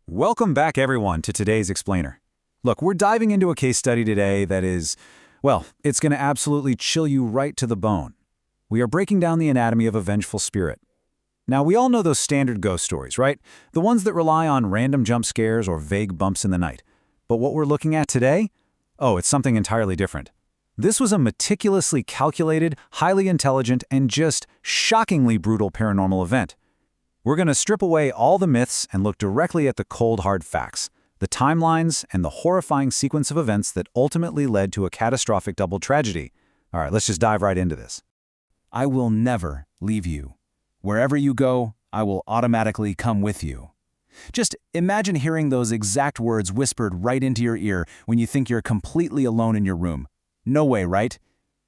Welcome back, everyone, to today's Explainer. Look, we're diving into a case study today that is, well, it's going to absolutely chill you right to the bone. We are breaking down the anatomy of a vengeful spirit. Now, we all know those standard ghost stories, right? The ones that rely on random jump scares or vague bumps in the night. But what we're looking at today? Oh, it's something entirely different. This was a meticulously calculated, highly intelligent, and just shockingly brutal paranormal event. We're going to strip away all the myths and look directly at the cold, hard facts, the timelines, and the horrifying sequence of events that ultimately led to a catastrophic double tragedy. All right, let's just dive right into this. I will never leave you. Wherever you go, I will automatically come with you. Just imagine hearing those exact words whispered right into your ear when you think you're completely alone in your room. No way, right?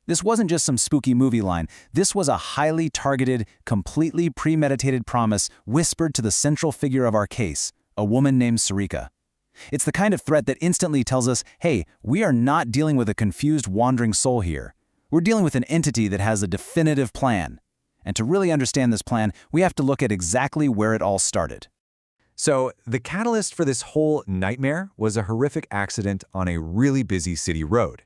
This wasn't just some spooky movie line. This was a highly targeted, completely premeditated promise whispered to the central figure of our case, a woman named Sarika. It's the kind of threat that instantly tells us, hey, we are not dealing with a confused, wandering soul here. We're dealing with an entity that has a definitive plan. And to really understand this plan, we have to look at exactly where it all started. So, the catalyst for this whole nightmare was a horrific accident on a really busy city road.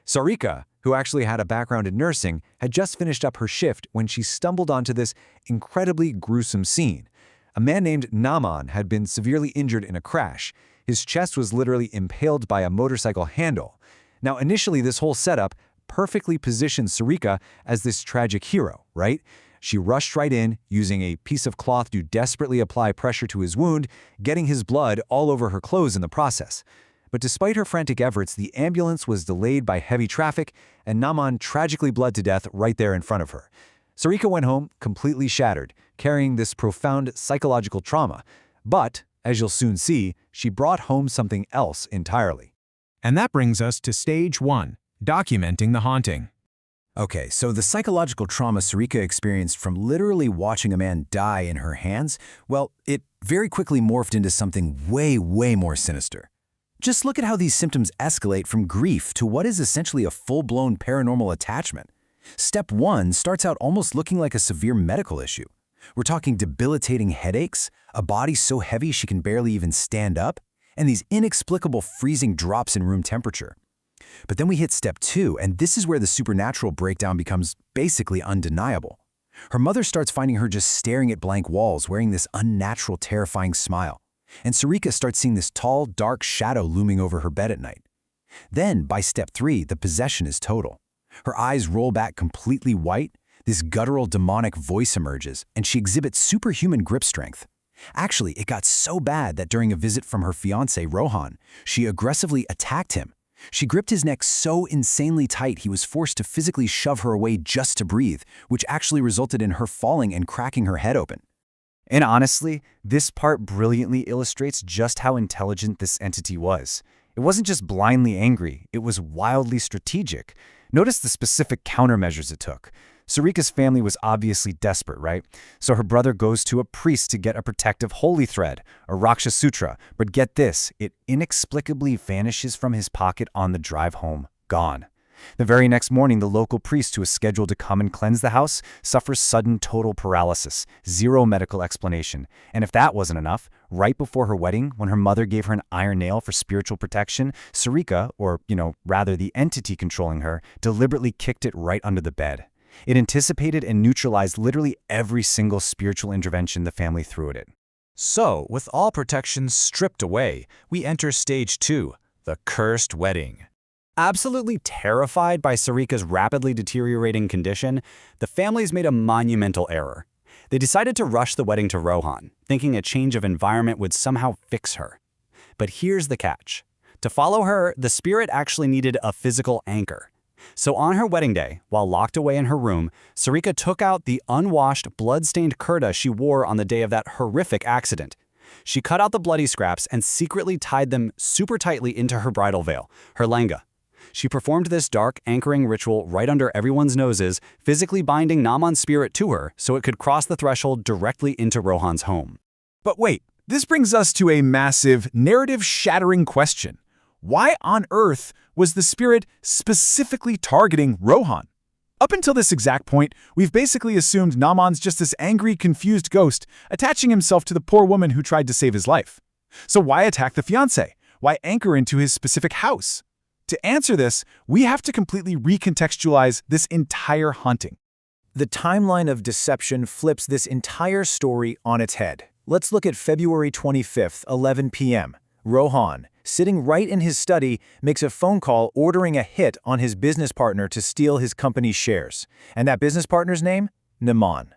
Sarika, who actually had a background in nursing, had just finished up her shift when she stumbled onto this incredibly gruesome scene. A man named Naaman had been severely injured in a crash. His chest was literally impaled by a motorcycle handle. Now, initially, this whole setup perfectly positioned Sarika as this tragic hero, right? She rushed right in, using a piece of cloth to desperately apply pressure to his wound, getting his blood all over her clothes in the process. But despite her frantic efforts, the ambulance was delayed by heavy traffic, and Naaman tragically bled to death right there in front of her. Sarika went home completely shattered, carrying this profound psychological trauma. But, as you'll soon see, she brought home something else entirely. And that brings us to stage 1, documenting the haunting. Okay, so the psychological trauma Sarika experienced from literally watching a man die in her hands, well, it very quickly morphed into something way more sinister. Just look at how these symptoms escalate from grief to what is essentially a full-blown paranormal attachment. Step 1 starts out almost looking like a severe medical issue. We're talking debilitating headaches, a body so heavy she can barely even stand up, and these inexplicable freezing drops in room temperature. But then we hit step 2, and this is where the supernatural breakdown becomes basically undeniable. Her mother starts finding her just staring at blank walls, wearing this unnatural, terrifying smile. And Sarika starts seeing this tall, dark shadow looming over her bed at night. Then, by step 3, the possession is total. Her eyes roll back completely white, this guttural demonic voice emerges, and she exhibits superhuman grip strength. Actually, it got so bad that during a visit from her fiancé, Rohan, she aggressively attacked him. She gripped his neck so insanely tight he was forced to physically shove her away just to breathe, which actually resulted in her falling and cracking her head open. And honestly, this part brilliantly illustrates just how intelligent this entity was. It wasn't just blindly angry, it was wildly strategic. Notice the specific countermeasures it took. Sarika's family was obviously desperate, right? So her brother goes to a priest to get a protective holy thread, a Raksha Sutra. But get this, it inexplicably vanishes from his pocket on the drive home, gone. The very next morning, the local priest who was scheduled to come and cleanse the house suffers sudden total paralysis, zero medical explanation. And if that wasn't enough, right before her wedding, when her mother gave her an iron nail for spiritual protection, Sarika, or, rather the entity controlling her, deliberately kicked it right under the bed. It anticipated and neutralized literally every single spiritual intervention the family threw at it. So, with all protections stripped away, we enter stage 2, the cursed wedding. Absolutely terrified by Sarika's rapidly deteriorating condition, the families made a monumental error. They decided to rush the wedding to Rohan, thinking a change of environment would somehow fix her. But here's the catch. To follow her, the spirit actually needed a physical anchor. So on her wedding day, while locked away in her room, Sarika took out the unwashed, blood-stained kurta she wore on the day of that horrific accident. She cut out the bloody scraps and secretly tied them super tightly into her bridal veil, her langa. She performed this dark, anchoring ritual right under everyone's noses, physically binding Naaman's spirit to her so it could cross the threshold directly into Rohan's home. But wait, this brings us to a massive, narrative-shattering question. Why on earth was the spirit specifically targeting Rohan? Up until this exact point, we've basically assumed Naaman's just this angry, confused ghost attaching himself to the poor woman who tried to save his life. So why attack the fiancé? Why anchor into his specific house? To answer this, we have to completely recontextualize this entire haunting. The timeline of deception flips this entire story on its head. Let's look at February 25th, 11 p.m. Rohan, sitting right in his study, makes a phone call ordering a hit on his business partner to steal his company's shares. And that business partner's name? Naman.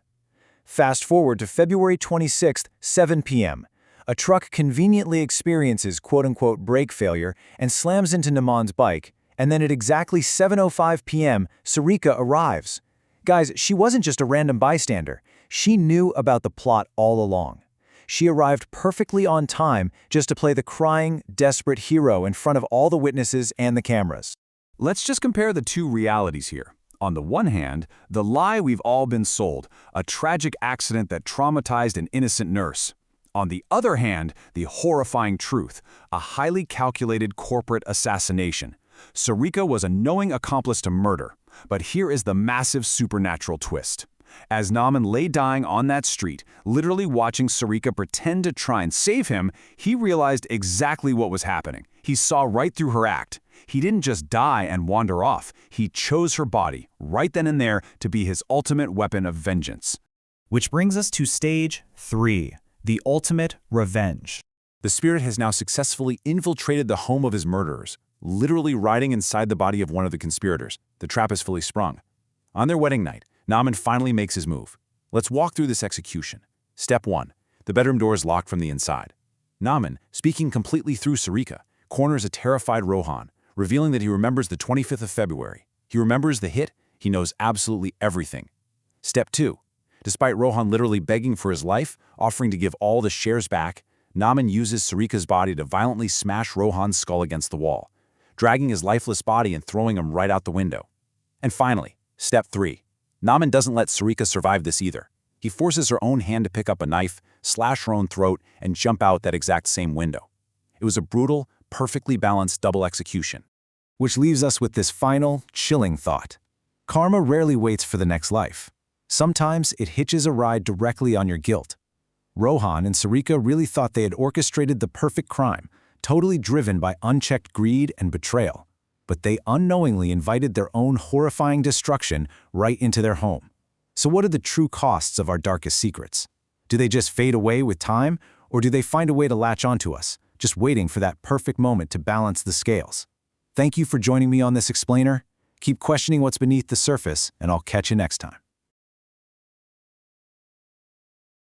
Fast forward to February 26th, 7 p.m. A truck conveniently experiences quote-unquote brake failure and slams into Naman's bike, and then at exactly 7:05 p.m., Sarika arrives. Guys, she wasn't just a random bystander. She knew about the plot all along. She arrived perfectly on time just to play the crying, desperate hero in front of all the witnesses and the cameras. Let's just compare the two realities here. On the one hand, the lie we've all been sold, a tragic accident that traumatized an innocent nurse. On the other hand, the horrifying truth, a highly calculated corporate assassination. Sarika was a knowing accomplice to murder, but here is the massive supernatural twist. As Naman lay dying on that street, literally watching Sarika pretend to try and save him, he realized exactly what was happening. He saw right through her act. He didn't just die and wander off. He chose her body, right then and there, to be his ultimate weapon of vengeance. Which brings us to stage 3, the ultimate revenge. The spirit has now successfully infiltrated the home of his murderers, literally riding inside the body of one of the conspirators. The trap is fully sprung. On their wedding night, Naman finally makes his move. Let's walk through this execution. Step 1. The bedroom door is locked from the inside. Naman, speaking completely through Sarika, corners a terrified Rohan, revealing that he remembers the 25th of February. He remembers the hit. He knows absolutely everything. Step 2. Despite Rohan literally begging for his life, offering to give all the shares back, Naman uses Sarika's body to violently smash Rohan's skull against the wall, dragging his lifeless body and throwing him right out the window. And finally, Step 3. Naman doesn't let Sarika survive this either. He forces her own hand to pick up a knife, slash her own throat, and jump out that exact same window. It was a brutal, perfectly balanced double execution. Which leaves us with this final, chilling thought. Karma rarely waits for the next life. Sometimes it hitches a ride directly on your guilt. Rohan and Sarika really thought they had orchestrated the perfect crime, totally driven by unchecked greed and betrayal. But they unknowingly invited their own horrifying destruction right into their home. So what are the true costs of our darkest secrets? Do they just fade away with time, or do they find a way to latch onto us, just waiting for that perfect moment to balance the scales? Thank you for joining me on this explainer. Keep questioning what's beneath the surface, and I'll catch you next time.